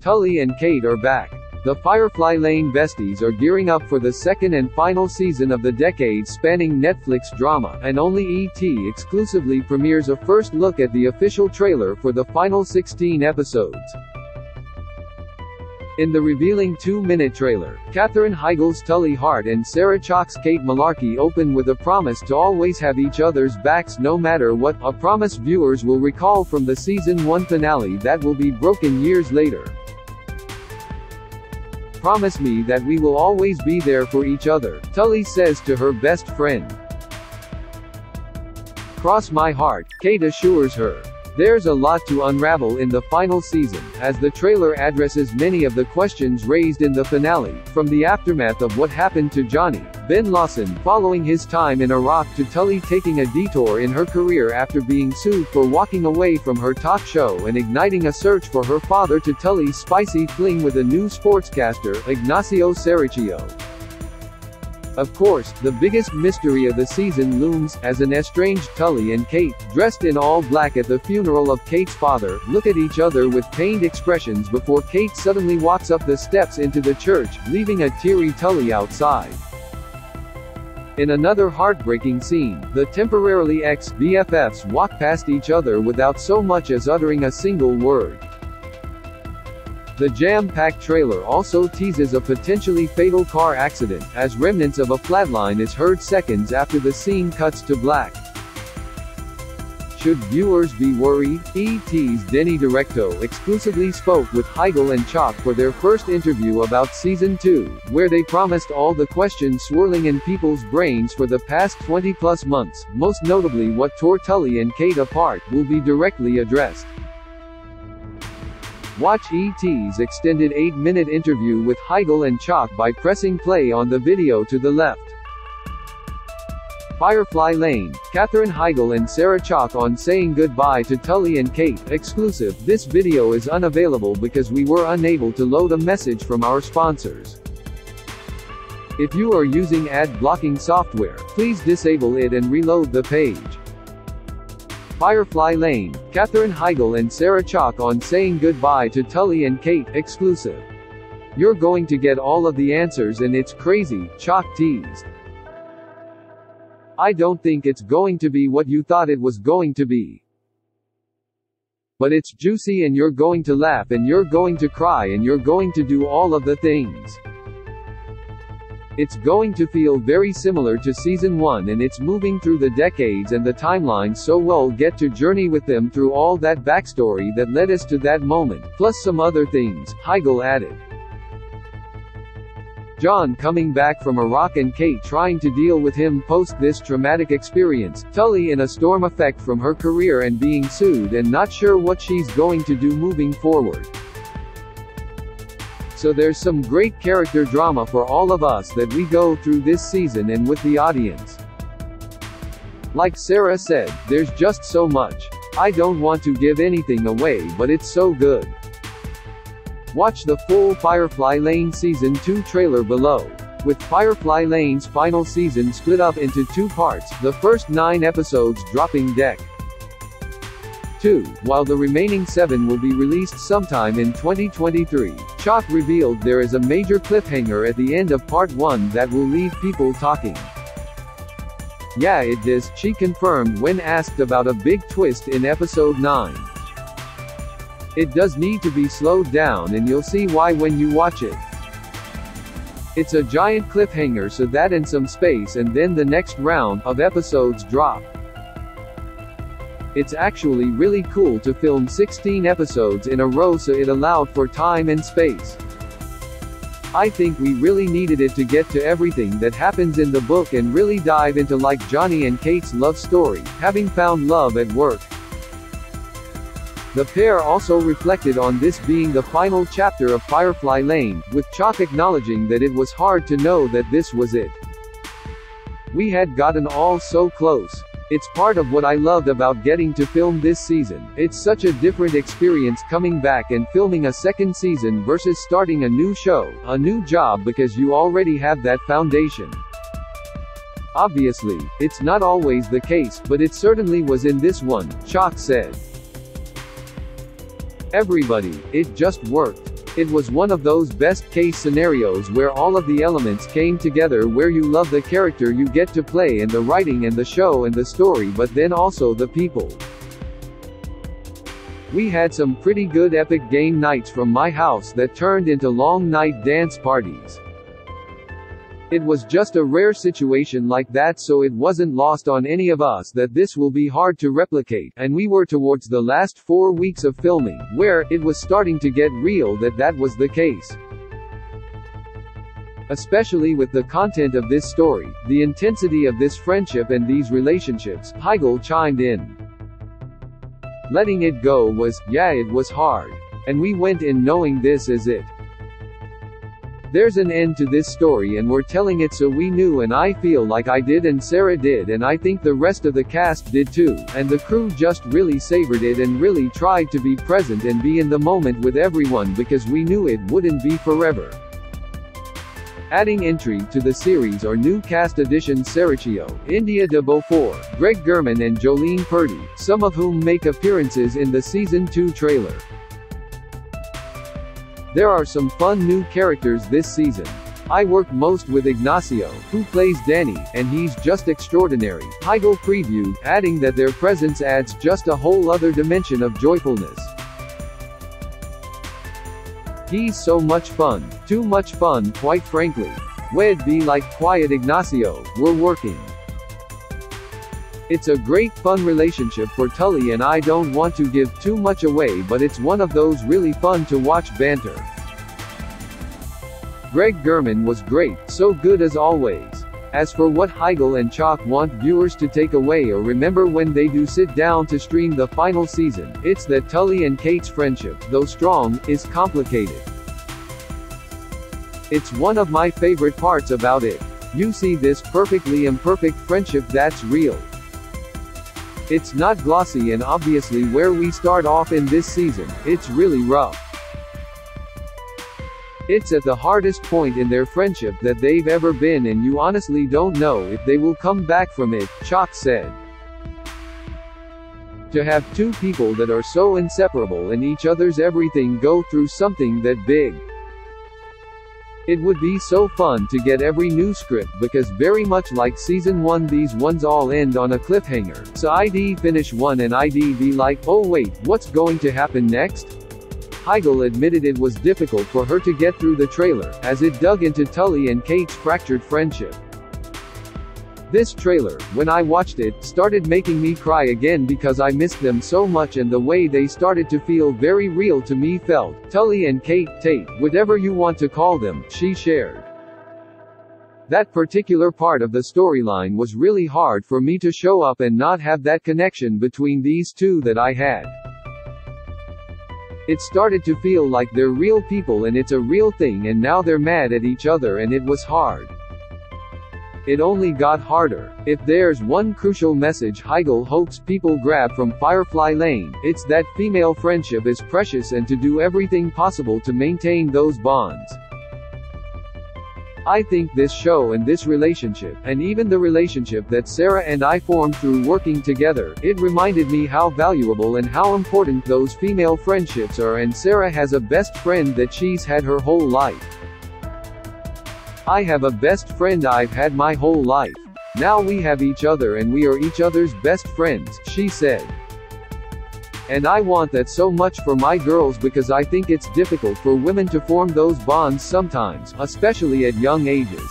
Tully and Kate are back. The Firefly Lane besties are gearing up for the second and final season of the decade-spanning Netflix drama, and only ET exclusively premieres a first look at the official trailer for the final 16 episodes. In the revealing 2-minute trailer, Katherine Heigl's Tully Hart and Sarah Chalke's Kate Malarkey open with a promise to always have each other's backs no matter what, a promise viewers will recall from the Season 1 finale that will be broken years later. "Promise me that we will always be there for each other," Tully says to her best friend. "Cross my heart," Kate assures her. There's a lot to unravel in the final season, as the trailer addresses many of the questions raised in the finale, from the aftermath of what happened to Johnny Ben Lawson following his time in Iraq to Tully taking a detour in her career after being sued for walking away from her talk show and igniting a search for her father to Tully's spicy fling with a new sportscaster, Ignacio Cerricchio. Of course, the biggest mystery of the season looms, as an estranged Tully and Kate, dressed in all black at the funeral of Kate's father, look at each other with pained expressions before Kate suddenly walks up the steps into the church, leaving a teary Tully outside. In another heartbreaking scene, the temporarily ex-BFFs walk past each other without so much as uttering a single word. The jam-packed trailer also teases a potentially fatal car accident, as remnants of a flatline is heard seconds after the scene cuts to black. Should viewers be worried? ET's Denny Directo exclusively spoke with Heigl and Chalke for their first interview about Season 2, where they promised all the questions swirling in people's brains for the past 20-plus months, most notably what tore Tully and Kate apart, will be directly addressed. Watch ET's extended 8-minute interview with Heigl and Chalke by pressing play on the video to the left. Firefly Lane, Katherine Heigl and Sarah Chalke on saying goodbye to Tully and Kate, exclusive. This video is unavailable because we were unable to load a message from our sponsors. If you are using ad blocking software, please disable it and reload the page. Firefly Lane, Katherine Heigl and Sarah Chalke on saying goodbye to Tully and Kate, exclusive. "You're going to get all of the answers and it's crazy," Chalke teased. "I don't think it's going to be what you thought it was going to be. But it's juicy and you're going to laugh and you're going to cry and you're going to do all of the things. It's going to feel very similar to Season 1 and it's moving through the decades and the timeline, so we'll get to journey with them through all that backstory that led us to that moment, plus some other things," Heigl added. John coming back from Iraq and Kate trying to deal with him post this traumatic experience, Tully in a storm effect from her career and being sued and not sure what she's going to do moving forward. So there's some great character drama for all of us that we go through this season and with the audience. Like Sarah said, there's just so much. I don't want to give anything away, but it's so good. Watch the full Firefly Lane Season 2 trailer below. With Firefly Lane's final season split up into 2 parts, the first 9 episodes dropping Dec. 2, while the remaining 7 will be released sometime in 2023. Chalke revealed there is a major cliffhanger at the end of Part 1 that will leave people talking. "Yeah, it does," she confirmed when asked about a big twist in Episode 9. "It does need to be slowed down and you'll see why when you watch it. It's a giant cliffhanger, so that and some space and then the next round of episodes drop. It's actually really cool to film 16 episodes in a row, so it allowed for time and space. I think we really needed it to get to everything that happens in the book and really dive into like Johnny and Kate's love story, having found love at work." The pair also reflected on this being the final chapter of Firefly Lane, with Chalke acknowledging that it was hard to know that this was it. "We had gotten all so close. It's part of what I loved about getting to film this season. It's such a different experience coming back and filming a second season versus starting a new show, a new job, because you already have that foundation. Obviously, it's not always the case, but it certainly was in this one," Chalke said. "Everybody, it just worked. It was one of those best-case scenarios where all of the elements came together, where you love the character you get to play and the writing and the show and the story, but then also the people. We had some pretty good epic game nights from my house that turned into long night dance parties. It was just a rare situation like that, so it wasn't lost on any of us that this will be hard to replicate, and we were towards the last 4 weeks of filming, where it was starting to get real that was the case. Especially with the content of this story, the intensity of this friendship and these relationships, Heigl chimed in. Letting it go was, yeah, it was hard. And we went in knowing this is it. There's an end to this story and we're telling it, so we knew, and I feel like I did and Sarah did, and I think the rest of the cast did too, and the crew just really savored it and really tried to be present and be in the moment with everyone because we knew it wouldn't be forever. Adding entry to the series are new cast additions: Sergio, India de Beaufort, Greg Germann and Jolene Purdy, some of whom make appearances in the Season 2 trailer. There are some fun new characters this season. I worked most with Ignacio, who plays Danny, and he's just extraordinary, Heigl previewed, adding that their presence adds just a whole other dimension of joyfulness. He's so much fun, too much fun quite frankly. We'd be like, quiet Ignacio, we're working. It's a great fun relationship for Tully, and I don't want to give too much away, but it's one of those really fun to watch banter. Greg Germann was great, so good as always. As for what Heigl and Chalk want viewers to take away or remember when they do sit down to stream the final season, it's that Tully and Kate's friendship, though strong, is complicated. It's one of my favorite parts about it. You see this perfectly imperfect friendship that's real. It's not glossy, and obviously where we start off in this season, it's really rough. It's at the hardest point in their friendship that they've ever been, and you honestly don't know if they will come back from it, Chalk said. To have two people that are so inseparable and each other's everything go through something that big. It would be so fun to get every new script, because very much like season 1, these ones all end on a cliffhanger, so I'd finish one and I'd be like, oh wait, what's going to happen next? Heigl admitted it was difficult for her to get through the trailer, as it dug into Tully and Kate's fractured friendship. This trailer, when I watched it, started making me cry again because I missed them so much, and the way they started to feel very real to me felt. Tully and Tate, whatever you want to call them, she shared. That particular part of the storyline was really hard for me to show up and not have that connection between these two that I had. It started to feel like they're real people and it's a real thing, and now they're mad at each other, and it was hard. It only got harder. If there's one crucial message Heigl hopes people grab from Firefly Lane, it's that female friendship is precious and to do everything possible to maintain those bonds. I think this show and this relationship, and even the relationship that Sarah and I formed through working together, it reminded me how valuable and how important those female friendships are, and Sarah has a best friend that she's had her whole life. I have a best friend I've had my whole life. Now we have each other and we are each other's best friends, she said. And I want that so much for my girls, because I think it's difficult for women to form those bonds sometimes, especially at young ages.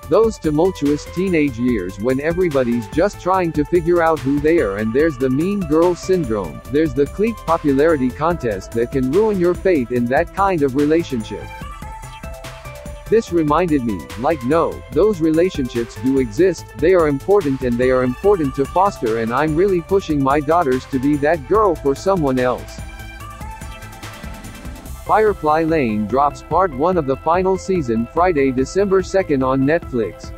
Those tumultuous teenage years when everybody's just trying to figure out who they are, and there's the mean girl syndrome, there's the clique popularity contest that can ruin your faith in that kind of relationship. This reminded me, like, no, those relationships do exist, they are important, and they are important to foster, and I'm really pushing my daughters to be that girl for someone else. Firefly Lane drops part 1 of the final season Friday, December 2nd on Netflix.